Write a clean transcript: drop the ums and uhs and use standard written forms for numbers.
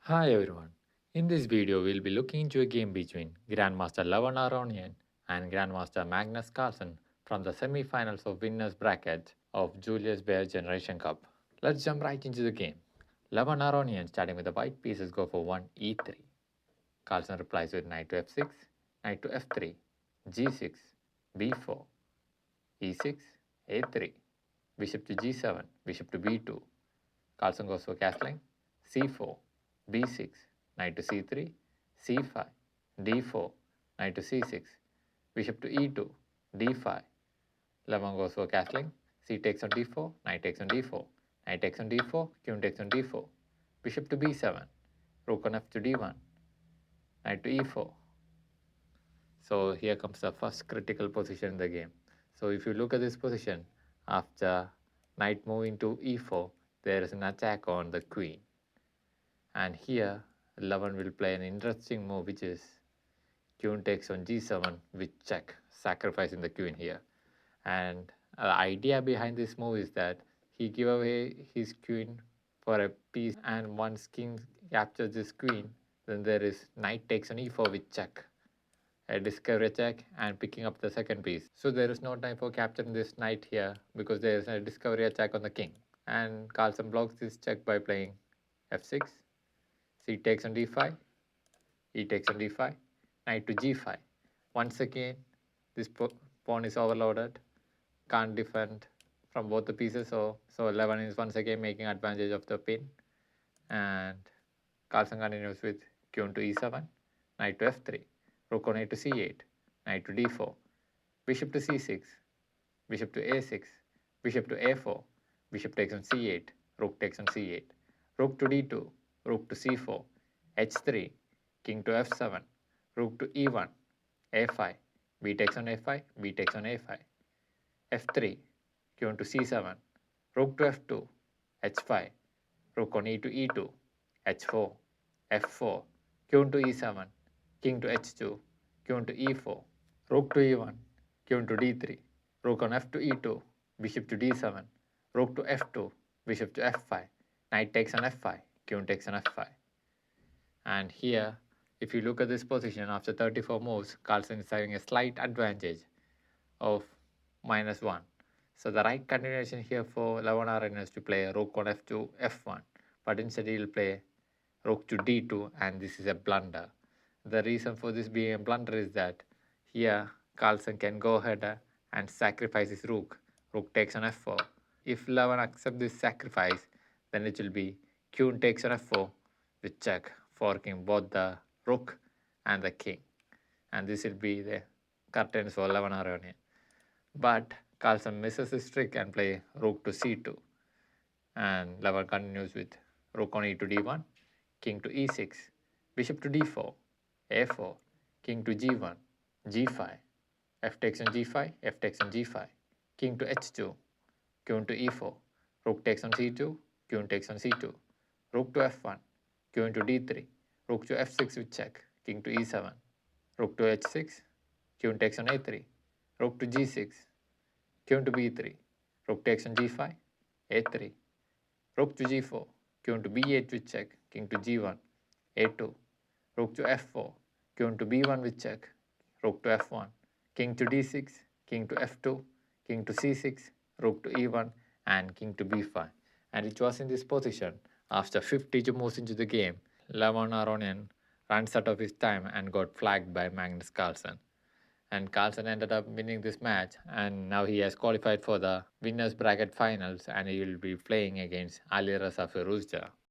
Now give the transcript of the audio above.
Hi everyone. In this video, we'll be looking into a game between Grandmaster Aronian and Grandmaster Magnus Carlsen from the semi-finals of winners bracket of Julius Baer Generation Cup. Let's jump right into the game. Aronian, starting with the white pieces, go for 1 e3. Carlsen replies with knight to f6, knight to f3, g6, b4, e6, a3, bishop to g7, bishop to b2. Carlsen goes for castling, c4, b6, knight to c3, c5, d4, knight to c6, bishop to e2, d5. Lemon goes for castling, c takes on d4, knight takes on d4, knight takes on d4, queen takes on d4, bishop to b7, rook on f to d1, knight to e4. So here comes the first critical position in the game. So if you look at this position, after knight moving to e4, there is an attack on the queen. And here, Levin will play an interesting move, which is queen takes on g7 with check, sacrificing the queen here. And the idea behind this move is that he give away his queen for a piece, and once king captures this queen, then there is knight takes on e4 with check, a discovery check, and picking up the second piece. So there is no time for capturing this knight here because there is a discovery attack on the king. And Carlsen blocks this check by playing f6, c takes on d5, e takes on d5, knight to g5. Once again, this pawn is overloaded, can't defend from both the pieces, so 11 is once again making advantage of the pin. And Carlsen continues with queen to e7, knight to f3, rook on a to c8, knight to d4, bishop to c6, bishop to a6, bishop to a4, bishop takes on c8, rook takes on c8, rook to d2, rook to c4, h3, king to f7, rook to e1, a5, b takes on a5, b takes on a5, f3, queen to c7, rook to f2, h5, rook on e to e2, h4, f4, queen to e7, king to h2, queen to e4, rook to e1, queen to d3, rook on f to e2, bishop to d7, rook to f2, bishop to f5, knight takes on f5, queen takes on f5. And here, if you look at this position after 34 moves, Carlsen is having a slight advantage of -1. So the right continuation here for Aronian is to play rook on f2, f1, but instead he will play rook to d2, and this is a blunder. The reason for this being a blunder is that here Carlsen can go ahead and sacrifice his rook. Rook takes on f4. If Levin accepts this sacrifice, then it will be queen takes on f4 with check, forking both the rook and the king. And this will be the curtains for Aronian. But Carlsen misses his trick and play rook to c2. And Levin continues with rook on e to d1, king to e6, bishop to d4, a4, king to g1, g5, f takes on g5, f takes on g5, king to h2, queen to e4, rook takes on c2, queen takes on c2, rook to f1, queen to d3, rook to f6 with check, king to e7, rook to h6, queen takes on a3, rook to g6, queen to b3, rook takes on g5, a3, rook to g4, queen to b8 with check, king to g1, a2, rook to f4, queen to b1 with check, rook to f1, king to d6, king to f2, king to c6, rook to e1, and king to b5. And it was in this position, after 52 moves into the game, Aronian runs out of his time and got flagged by Magnus Carlsen. And Carlsen ended up winning this match, and now he has qualified for the winners bracket finals, and he will be playing against Alireza Firouzja.